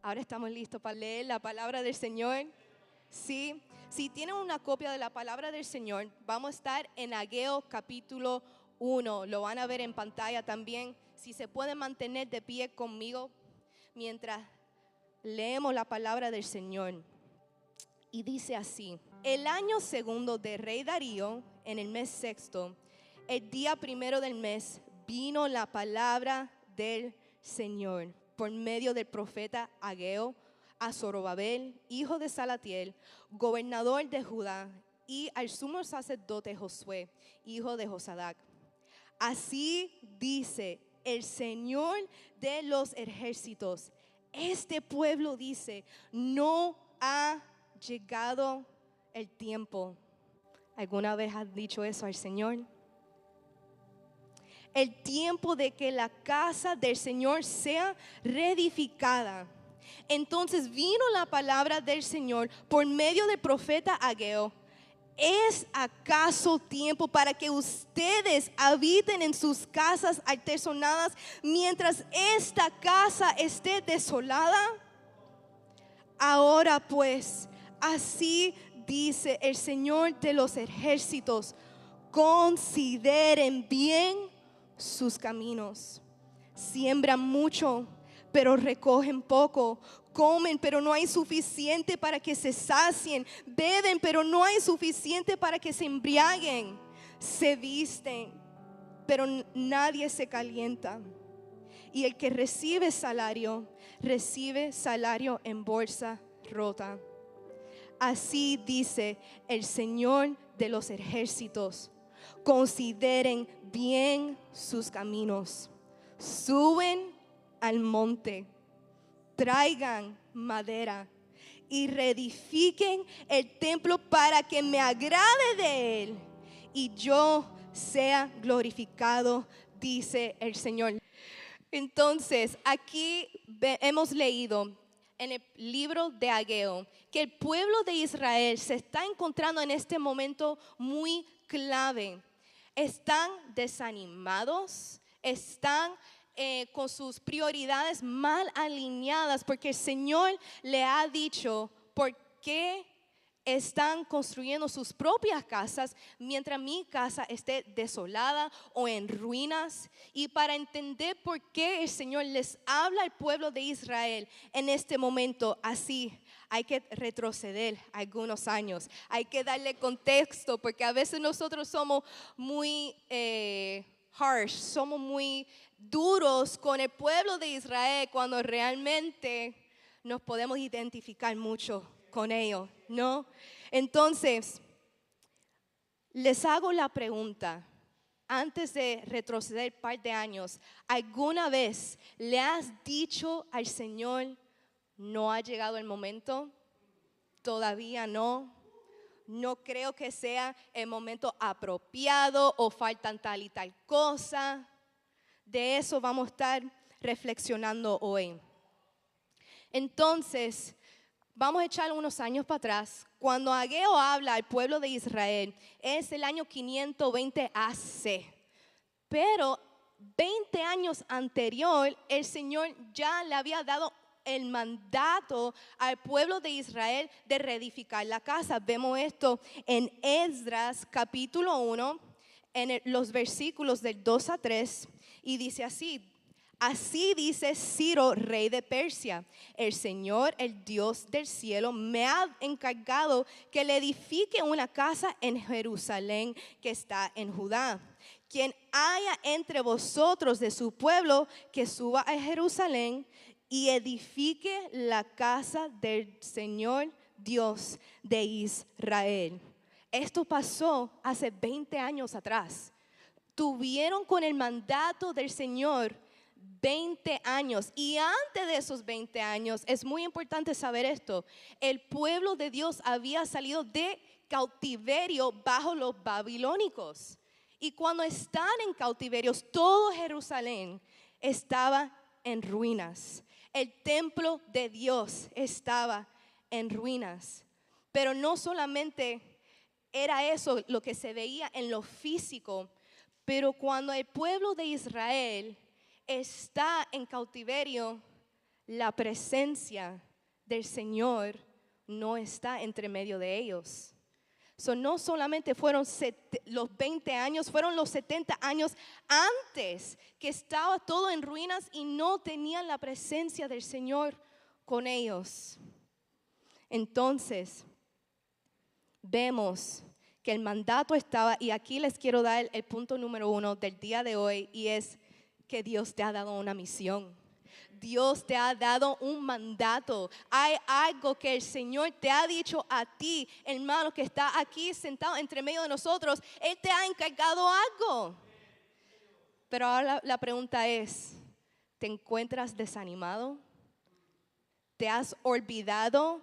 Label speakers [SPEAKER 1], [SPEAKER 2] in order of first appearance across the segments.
[SPEAKER 1] Ahora estamos listos para leer la palabra del Señor. Sí, si tienen una copia de la palabra del Señor, vamos a estar en Ageo capítulo 1. Lo van a ver en pantalla también. Si se pueden mantener de pie conmigo mientras leemos la palabra del Señor. Y dice así: el año segundo de rey Darío, en el mes sexto, el día primero del mes, vino la palabra del Señor por medio del profeta Ageo a Zorobabel, hijo de Salatiel, gobernador de Judá, y al sumo sacerdote Josué, hijo de Josadac. Así dice el Señor de los ejércitos: este pueblo dice, no ha llegado el tiempo. ¿Alguna vez has dicho eso al Señor? El tiempo de que la casa del Señor sea reedificada. Entonces vino la palabra del Señor por medio del profeta Ageo: ¿es acaso tiempo para que ustedes habiten en sus casas artesonadas mientras esta casa esté desolada? Ahora pues, así dice el Señor de los ejércitos: consideren bien sus caminos. Siembran mucho, pero recogen poco. Comen, pero no hay suficiente para que se sacien. Beben, pero no hay suficiente para que se embriaguen. Se visten, pero nadie se calienta. Y el que recibe salario en bolsa rota. Así dice el Señor de los ejércitos: consideren bien sus caminos. Suben al monte, traigan madera y reedifiquen el templo para que me agrade de él y yo sea glorificado, dice el Señor. Entonces, aquí hemos leído en el libro de Ageo que el pueblo de Israel se está encontrando en este momento muy clave. Están desanimados, están con sus prioridades mal alineadas, porque el Señor le ha dicho por qué están construyendo sus propias casas mientras mi casa esté desolada o en ruinas. Y para entender por qué el Señor les habla al pueblo de Israel en este momento así, hay que retroceder algunos años, hay que darle contexto, porque a veces nosotros somos muy harsh, somos muy duros con el pueblo de Israel cuando realmente nos podemos identificar mucho con ellos, ¿no? Entonces, les hago la pregunta, antes de retroceder un par de años: ¿alguna vez le has dicho al Señor, no ha llegado el momento? Todavía no. No creo que sea el momento apropiado, o faltan tal y tal cosa. De eso vamos a estar reflexionando hoy. Entonces, vamos a echar unos años para atrás. Cuando Ageo habla al pueblo de Israel, es el año 520 AC. Pero 20 años anterior, el Señor ya le había dado el mandato al pueblo de Israel de reedificar la casa. Vemos esto en Esdras capítulo 1, en los versículos del 2 a 3, y dice así: así dice Ciro, rey de Persia: el Señor, el Dios del cielo, me ha encargado que le edifique una casa en Jerusalén que está en Judá. Quien haya entre vosotros de su pueblo, que suba a Jerusalén y edifique la casa del Señor Dios de Israel. Esto pasó hace 20 años atrás. Tuvieron con el mandato del Señor 20 años. Y antes de esos 20 años, es muy importante saber esto: el pueblo de Dios había salido de cautiverio bajo los babilónicos. Y cuando están en cautiverios, todo Jerusalén estaba en ruinas. El templo de Dios estaba en ruinas. Pero no solamente era eso lo que se veía en lo físico, pero cuando el pueblo de Israel está en cautiverio, la presencia del Señor no está entre medio de ellos. No solamente fueron los 20 años, fueron los 70 años antes que estaba todo en ruinas y no tenían la presencia del Señor con ellos. Entonces, vemos que el mandato estaba, y aquí les quiero dar el punto número 1 del día de hoy, y es que Dios te ha dado una misión. Dios te ha dado un mandato. Hay algo que el Señor te ha dicho a ti, hermano, que está aquí sentado entre medio de nosotros. Él te ha encargado algo. Pero ahora la pregunta es, ¿te encuentras desanimado? ¿Te has olvidado?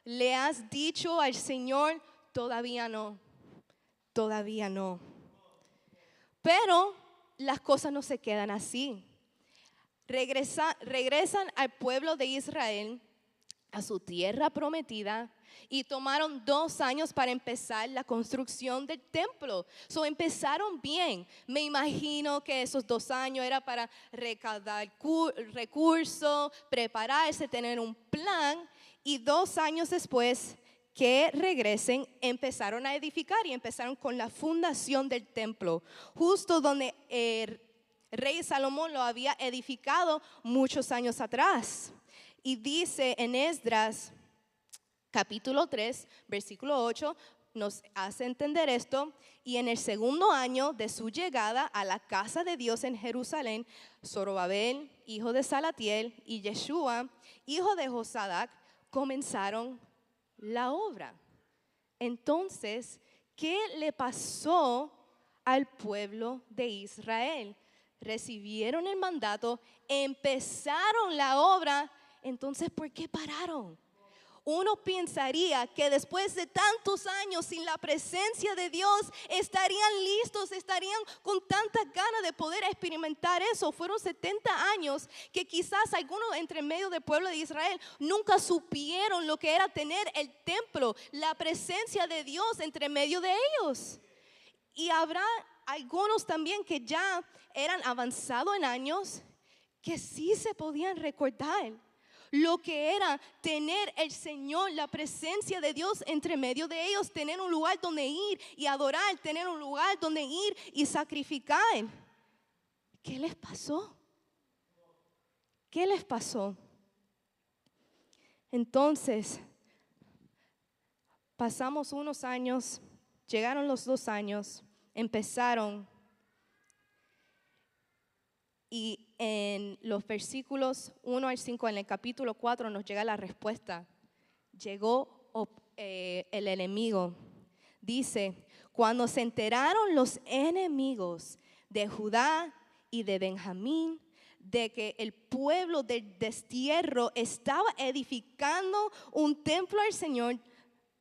[SPEAKER 1] ¿Le has dicho al Señor, todavía no, todavía no? Pero las cosas no se quedan así. Regresan al pueblo de Israel a su tierra prometida y tomaron 2 años para empezar la construcción del templo. Empezaron bien. Me imagino que esos 2 años era para recaudar recursos, prepararse, tener un plan, y 2 años después que regresen, empezaron a edificar y empezaron con la fundación del templo, justo donde Rey Salomón lo había edificado muchos años atrás. Y dice en Esdras capítulo 3, versículo 8, nos hace entender esto. Y en el 2º año de su llegada a la casa de Dios en Jerusalén, Zorobabel, hijo de Salatiel, y Yeshua, hijo de Josadac, comenzaron la obra. Entonces, ¿qué le pasó al pueblo de Israel? Recibieron el mandato, empezaron la obra, entonces ¿por qué pararon? Uno pensaría que después de tantos años sin la presencia de Dios estarían listos, estarían con tantas ganas de poder experimentar eso. Fueron 70 años que quizás algunos entre medio del pueblo de Israel nunca supieron lo que era tener el templo, la presencia de Dios entre medio de ellos. Y habrá algunos también que ya eran avanzados en años que sí se podían recordar lo que era tener el Señor, la presencia de Dios entre medio de ellos, tener un lugar donde ir y adorar, tener un lugar donde ir y sacrificar. ¿Qué les pasó? ¿Qué les pasó? Entonces, pasamos unos años, llegaron los 2 años, empezaron. Y en los versículos 1 al 5, en el capítulo 4, nos llega la respuesta. Llegó el enemigo. Dice, cuando se enteraron los enemigos de Judá y de Benjamín, de que el pueblo del destierro estaba edificando un templo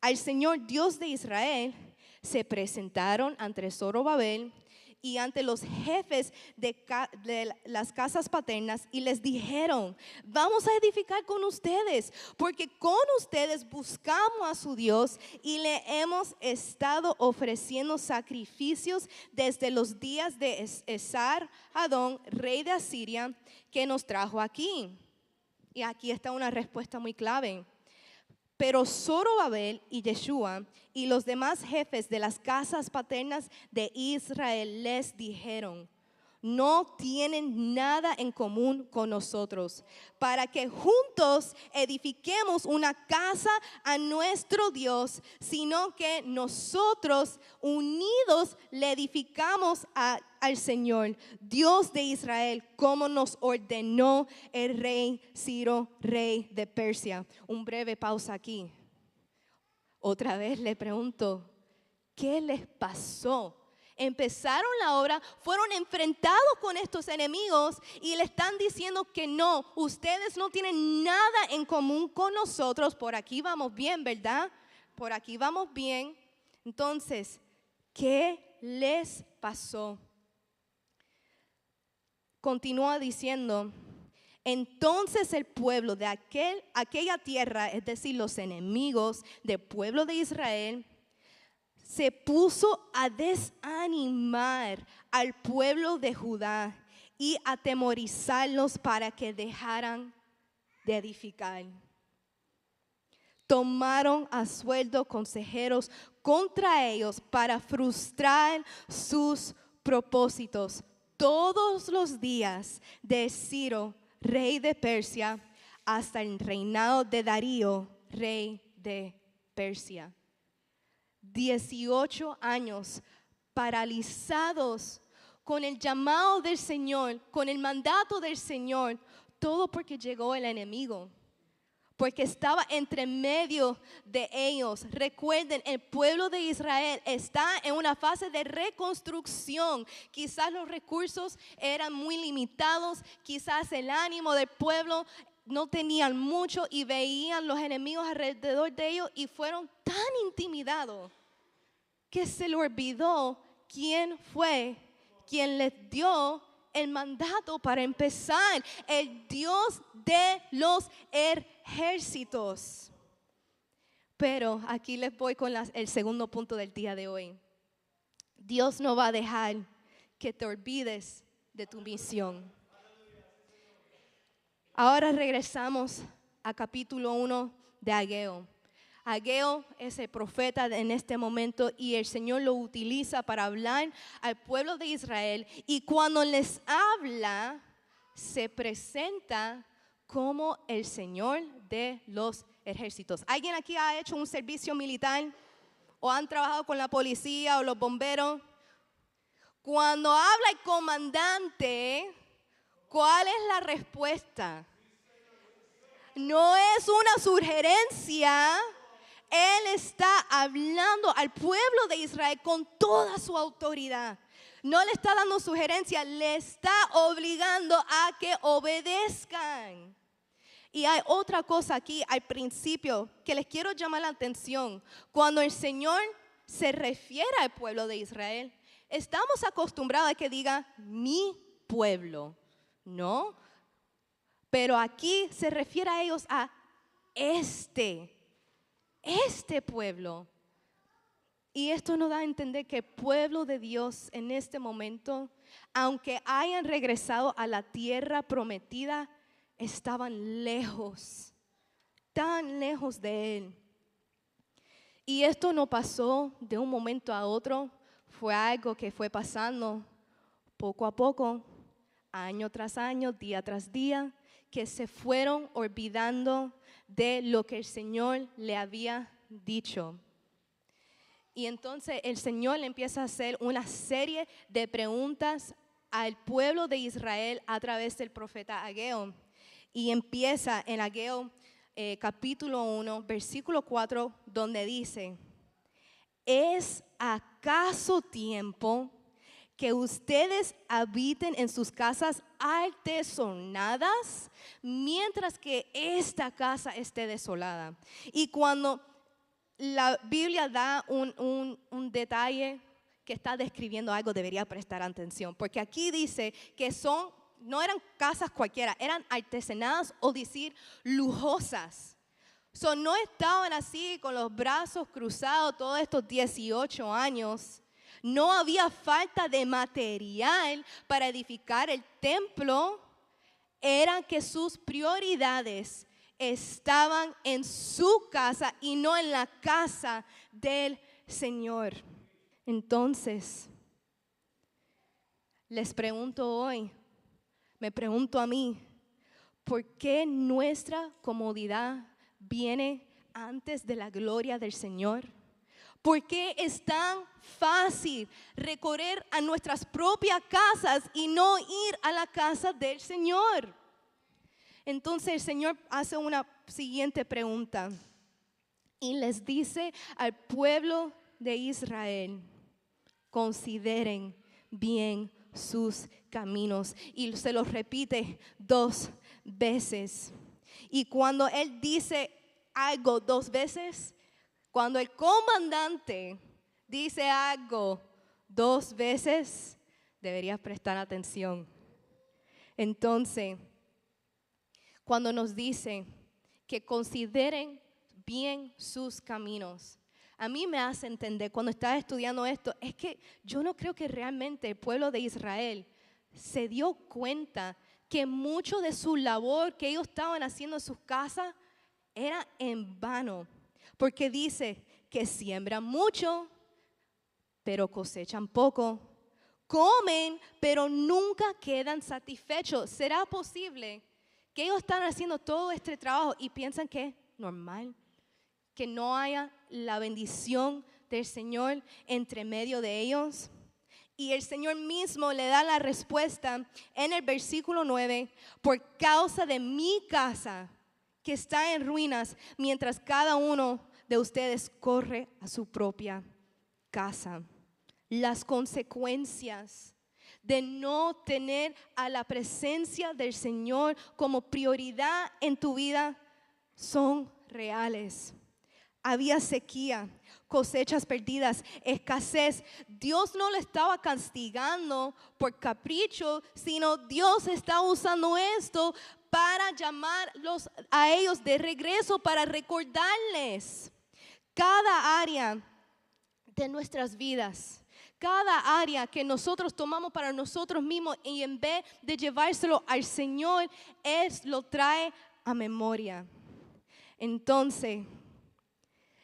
[SPEAKER 1] al Señor Dios de Israel, se presentaron ante Zorobabel y ante los jefes de las casas paternas y les dijeron, vamos a edificar con ustedes, porque con ustedes buscamos a su Dios y le hemos estado ofreciendo sacrificios desde los días de Esar-Hadón, rey de Asiria, que nos trajo aquí. Y aquí está una respuesta muy clave. Pero Zorobabel y Yeshua y los demás jefes de las casas paternas de Israel les dijeron, no tienen nada en común con nosotros, para que juntos edifiquemos una casa a nuestro Dios, sino que nosotros unidos le edificamos al Señor, Dios de Israel, como nos ordenó el rey Ciro, rey de Persia. Un breve pausa aquí. Otra vez le pregunto, ¿qué les pasó? Empezaron la obra, fueron enfrentados con estos enemigos y le están diciendo que no, ustedes no tienen nada en común con nosotros. Por aquí vamos bien, ¿verdad? Por aquí vamos bien. Entonces, ¿qué les pasó? Continúa diciendo, entonces el pueblo de aquella tierra, es decir, los enemigos del pueblo de Israel, se puso a desanimar al pueblo de Judá y atemorizarlos para que dejaran de edificar. Tomaron a sueldo consejeros contra ellos para frustrar sus propósitos. Todos los días de Ciro, rey de Persia, hasta el reinado de Darío, rey de Persia. 18 años paralizados con el llamado del Señor, con el mandato del Señor, todo porque llegó el enemigo. Porque estaba entre medio de ellos. Recuerden, el pueblo de Israel está en una fase de reconstrucción. Quizás los recursos eran muy limitados, quizás el ánimo del pueblo no tenían mucho y veían los enemigos alrededor de ellos y fueron tan intimidados que se le olvidó quién fue quien les dio el mandato para empezar, el Dios de los ejércitos. Pero aquí les voy con el segundo punto del día de hoy. Dios no va a dejar que te olvides de tu misión. Ahora regresamos a capítulo 1 de Ageo. Ageo es el profeta en este momento y el Señor lo utiliza para hablar al pueblo de Israel. Y cuando les habla, se presenta como el Señor de los ejércitos. ¿Alguien aquí ha hecho un servicio militar? ¿O han trabajado con la policía o los bomberos? Cuando habla el comandante, ¿cuál es la respuesta? No es una sugerencia. Él está hablando al pueblo de Israel con toda su autoridad. No le está dando sugerencia, le está obligando a que obedezcan. Y hay otra cosa aquí al principio que les quiero llamar la atención. Cuando el Señor se refiere al pueblo de Israel, estamos acostumbrados a que diga mi pueblo, ¿no? Pero aquí se refiere a ellos a este pueblo. Y esto nos da a entender que el pueblo de Dios en este momento, aunque hayan regresado a la tierra prometida, estaban lejos, tan lejos de Él. Y esto no pasó de un momento a otro, fue algo que fue pasando poco a poco, año tras año, día tras día, que se fueron olvidando de lo que el Señor le había dicho. Y entonces el Señor le empieza a hacer una serie de preguntas al pueblo de Israel a través del profeta Ageo. Y empieza en Ageo capítulo 1, versículo 4, donde dice: ¿es acaso tiempo que ustedes habiten en sus casas artesonadas, mientras que esta casa esté desolada? Y cuando la Biblia da un detalle que está describiendo algo, debería prestar atención, porque aquí dice que no eran casas cualquiera, eran artesonadas o decir lujosas. No estaban así con los brazos cruzados todos estos 18 años. No había falta de material para edificar el templo. Era que sus prioridades estaban en su casa y no en la casa del Señor. Entonces, les pregunto hoy, me pregunto a mí, ¿por qué nuestra comodidad viene antes de la gloria del Señor? ¿Por qué es tan fácil recorrer a nuestras propias casas y no ir a la casa del Señor? Entonces el Señor hace una siguiente pregunta y les dice al pueblo de Israel: consideren bien sus caminos. Y se los repite 2 veces. Y cuando Él dice algo 2 veces, cuando el comandante dice algo 2 veces, deberías prestar atención. Entonces, cuando nos dice que consideren bien sus caminos, a mí me hace entender, cuando estaba estudiando esto, es que yo no creo que realmente el pueblo de Israel se dio cuenta que mucho de su labor que ellos estaban haciendo en sus casas era en vano. Porque dice que siembran mucho, pero cosechan poco. Comen, pero nunca quedan satisfechos. ¿Será posible que ellos están haciendo todo este trabajo y piensan que es normal? Que no haya la bendición del Señor entre medio de ellos. Y el Señor mismo le da la respuesta en el versículo 9. Por causa de mi casa que está en ruinas, mientras cada uno de ustedes corre a su propia casa. Las consecuencias de no tener a la presencia del Señor como prioridad en tu vida son reales. Había sequía, cosechas perdidas, escasez. Dios no le estaba castigando por capricho, sino Dios está usando esto para llamarlos a ellos de regreso, para recordarles cada área de nuestras vidas. Cada área que nosotros tomamos para nosotros mismos y en vez de llevárselo al Señor, Él lo trae a memoria. Entonces,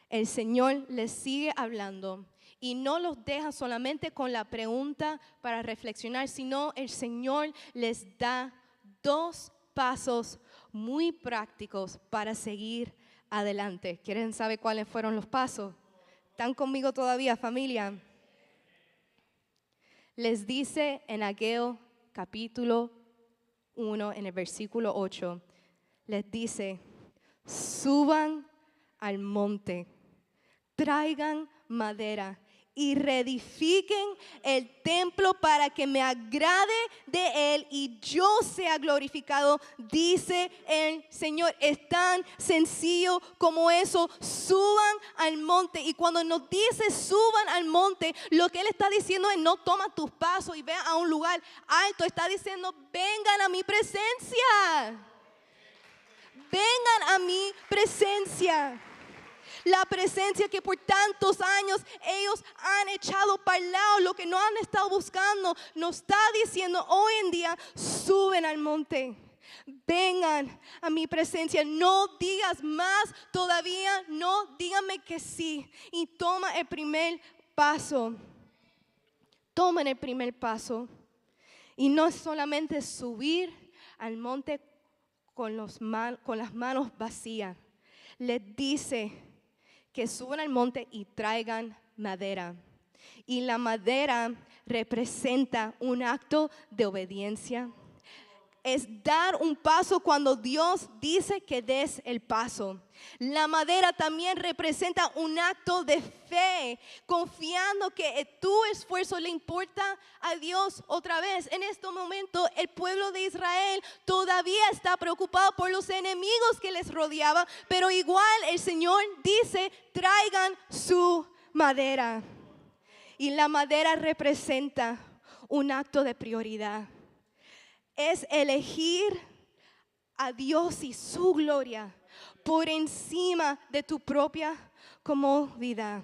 [SPEAKER 1] el Señor les sigue hablando y no los deja solamente con la pregunta para reflexionar, sino el Señor les da 2 pasos muy prácticos para seguir adelante. ¿Quieren saber cuáles fueron los pasos? ¿Están conmigo todavía, familia? Les dice en Ageo capítulo 1, en el versículo 8, les dice, suban al monte, traigan madera y reedifiquen el templo para que me agrade de él y yo sea glorificado, dice el Señor. Es tan sencillo como eso, suban al monte. Y cuando nos dice suban al monte, lo que Él está diciendo es no toma tus pasos y ve a un lugar alto, está diciendo vengan a mi presencia, vengan a mi presencia. La presencia que por tantos años ellos han echado para el lado, lo que no han estado buscando, nos está diciendo hoy en día, suben al monte, vengan a mi presencia, no digas más todavía, no, díganme que sí y toma el primer paso, tomen el primer paso y no es solamente subir al monte con las manos vacías, les dice que suban al monte y traigan madera. Y la madera representa un acto de obediencia. Es dar un paso cuando Dios dice que des el paso. La madera también representa un acto de fe, confiando que tu esfuerzo le importa a Dios. Otra vez, en este momento el pueblo de Israel todavía está preocupado por los enemigos que les rodeaban, pero igual el Señor dice, traigan su madera. Y la madera representa un acto de prioridad. Es elegir a Dios y su gloria por encima de tu propia comodidad.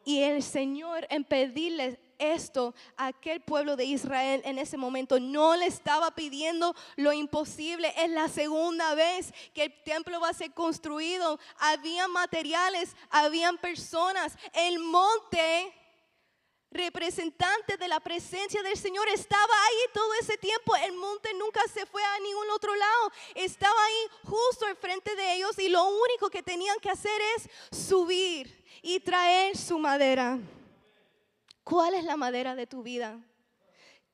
[SPEAKER 1] Y el Señor, en pedirle esto a aquel pueblo de Israel en ese momento, no le estaba pidiendo lo imposible. Es la segunda vez que el templo va a ser construido. Habían materiales, habían personas. El monte, representante de la presencia del Señor, estaba ahí todo ese tiempo. El monte nunca se fue a ningún otro lado, estaba ahí justo al frente de ellos y lo único que tenían que hacer es subir y traer su madera. ¿Cuál es la madera de tu vida?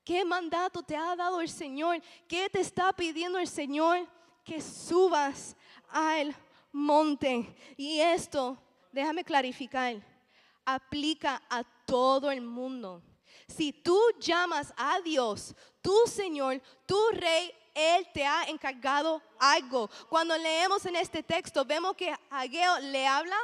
[SPEAKER 1] ¿Qué mandato te ha dado el Señor? ¿Qué te está pidiendo el Señor? Que subas al monte. Y esto, déjame clarificar, aplica a todo el mundo. Si tú llamas a Dios, tu Señor, tu Rey, Él te ha encargado algo. Cuando leemos en este texto, vemos que Ageo le habla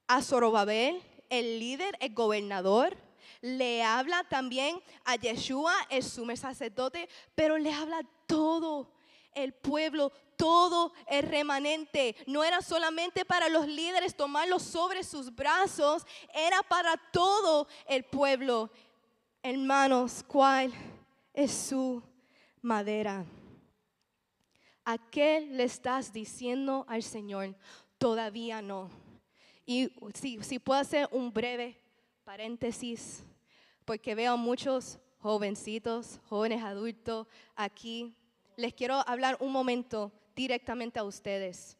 [SPEAKER 1] a Zorobabel, el líder, el gobernador. Le habla también a Yeshua, el sumo sacerdote, pero le habla a todo el pueblo, todo el remanente. No era solamente para los líderes tomarlos sobre sus brazos, era para todo el pueblo. Hermanos, ¿cuál es su madera. ¿A qué le estás diciendo al Señor? Todavía no. Y si puedo hacer un breve paréntesis, porque veo muchos jovencitos, jóvenes adultos aquí. Les quiero hablar un momento directamente a ustedes.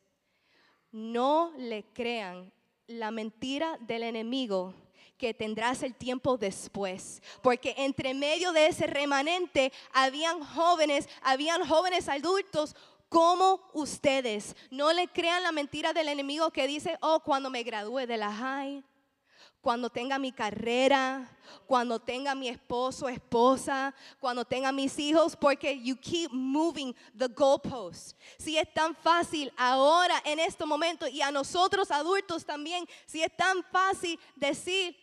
[SPEAKER 1] No le crean la mentira del enemigo que tendrás el tiempo después, porque entre medio de ese remanente habían jóvenes adultos como ustedes. No le crean la mentira del enemigo que dice, oh, cuando me gradúe de la high, cuando tenga mi carrera, cuando tenga mi esposo, esposa, cuando tenga mis hijos, porque you keep moving the goalposts. Si es tan fácil ahora, en este momento, y a nosotros adultos también, si es tan fácil decir,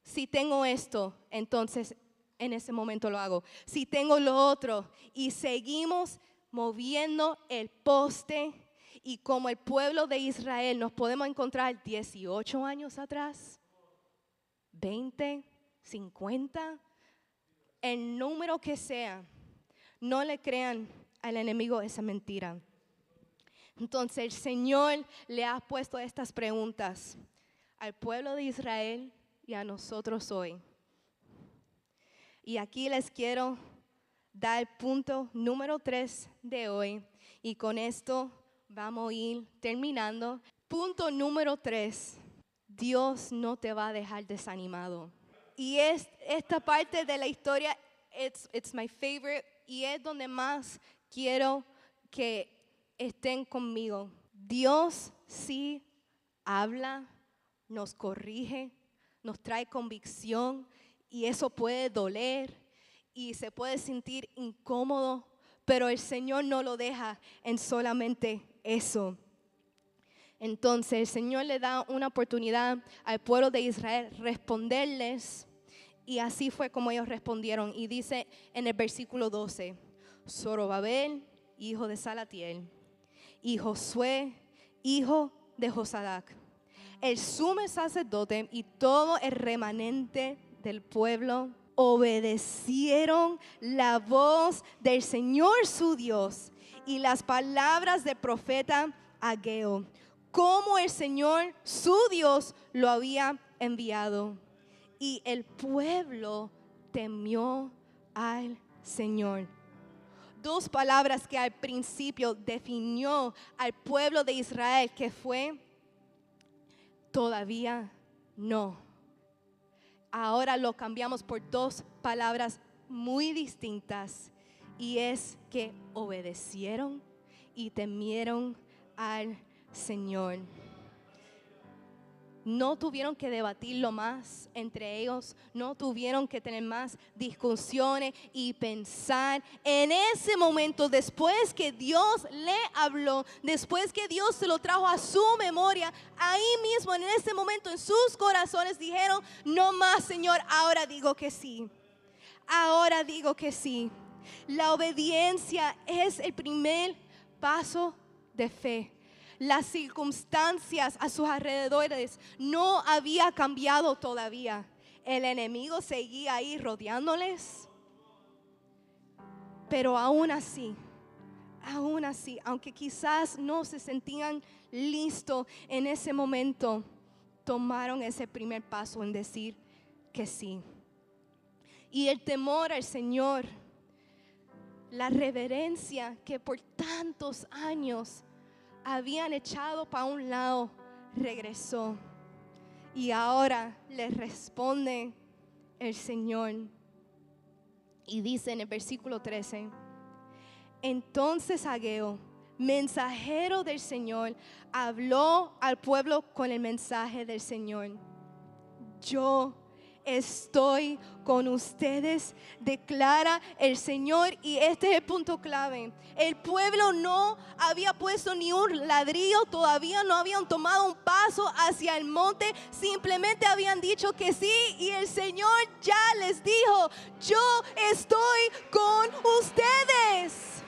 [SPEAKER 1] si tengo esto, entonces en ese momento lo hago. Si tengo lo otro, y seguimos moviendo el poste, y como el pueblo de Israel nos podemos encontrar 18 años atrás, 20, 50, el número que sea, no le crean al enemigo esa mentira. Entonces el Señor le ha puesto estas preguntas al pueblo de Israel y a nosotros hoy. Y aquí les quiero dar el punto número 3 de hoy, y con esto vamos a ir terminando. Punto número 3. Dios no te va a dejar desanimado. Y esta parte de la historia, it's my favorite, y es donde más quiero que estén conmigo. Dios sí habla, nos corrige, nos trae convicción, y eso puede doler y se puede sentir incómodo, pero el Señor no lo deja en solamente eso. Entonces el Señor le da una oportunidad al pueblo de Israel responderles, y así fue como ellos respondieron. Y dice en el versículo 12, Zorobabel, hijo de Salatiel, y Josué, hijo de Josadac, el sumo sacerdote y todo el remanente del pueblo obedecieron la voz del Señor su Dios y las palabras del profeta Ageo, como el Señor su Dios lo había enviado. Y el pueblo temió al Señor. Dos palabras que al principio definió al pueblo de Israel, que fue todavía no. Ahora lo cambiamos por dos palabras muy distintas, y es que obedecieron y temieron al Señor. No tuvieron que debatirlo más entre ellos, no tuvieron que tener más discusiones y pensar. En ese momento, después que Dios le habló, después que Dios se lo trajo a su memoria, ahí mismo en ese momento en sus corazones dijeron, no más, Señor, ahora digo que sí. Ahora digo que sí. La obediencia es el primer paso de fe. Las circunstancias a sus alrededores no había cambiado todavía. El enemigo seguía ahí rodeándoles. Pero aún así, aunque quizás no se sentían listos en ese momento, tomaron ese primer paso en decir que sí. Y el temor al Señor, la reverencia que por tantos años habían echado para un lado, regresó. Y ahora les responde el Señor. Y dice en el versículo 13, entonces Ageo, mensajero del Señor, habló al pueblo con el mensaje del Señor. Yo estoy con ustedes, declara el Señor. Y este es el punto clave. El pueblo no había puesto ni un ladrillo, todavía no habían tomado un paso hacia el monte, simplemente habían dicho que sí, y el Señor ya les dijo, yo estoy con ustedes.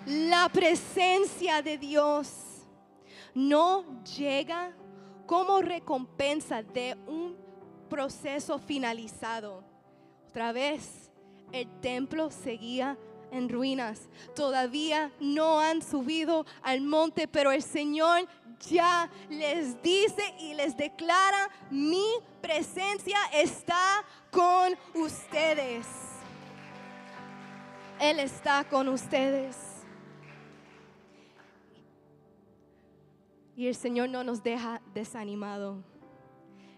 [SPEAKER 1] La presencia de Dios no llega como recompensa de un proceso finalizado. Otra vez, el templo seguía en ruinas. Todavía no han subido al monte, pero el Señor ya les dice y les declara: mi presencia está con ustedes. Él está con ustedes. Y el Señor no nos deja desanimados.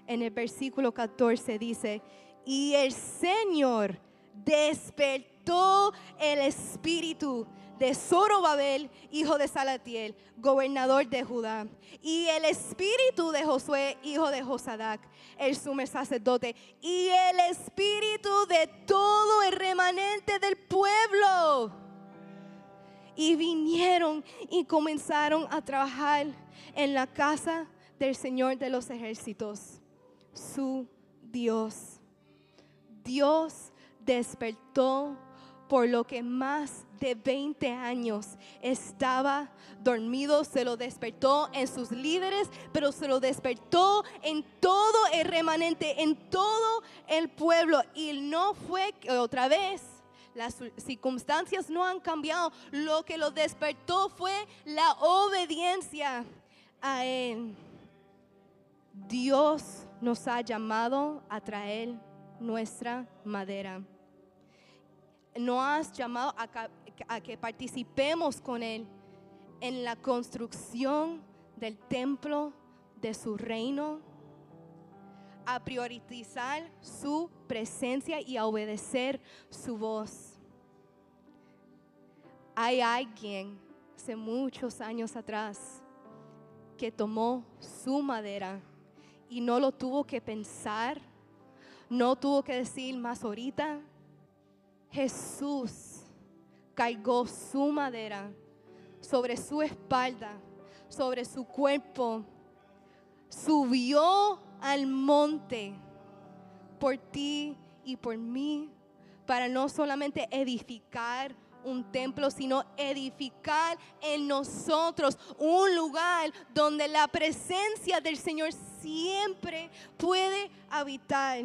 [SPEAKER 1] En el versículo 14 dice: y el Señor despertó el espíritu de Zorobabel, hijo de Salatiel, gobernador de Judá, y el espíritu de Josué, hijo de Josadac, el sumo sacerdote, y el espíritu de todo el remanente del pueblo. Y vinieron y comenzaron a trabajar en la casa del Señor de los ejércitos, su Dios. Dios despertó por lo que más de 20 años estaba dormido. Se lo despertó en sus líderes, pero se lo despertó en todo el remanente, en todo el pueblo. Y no fue que otra vez las circunstancias no han cambiado. Lo que lo despertó fue la obediencia a Él. Dios nos ha llamado a traer nuestra madera. Nos has llamado a que participemos con Él en la construcción del templo de su reino, a priorizar su presencia y a obedecer su voz. Hay alguien hace muchos años atrás que tomó su madera y no lo tuvo que pensar, no tuvo que decir más ahorita. Jesús cargó su madera sobre su espalda, sobre su cuerpo, subió al monte por ti y por mí, para no solamente edificar un templo, sino edificar en nosotros un lugar donde la presencia del Señor siempre puede habitar.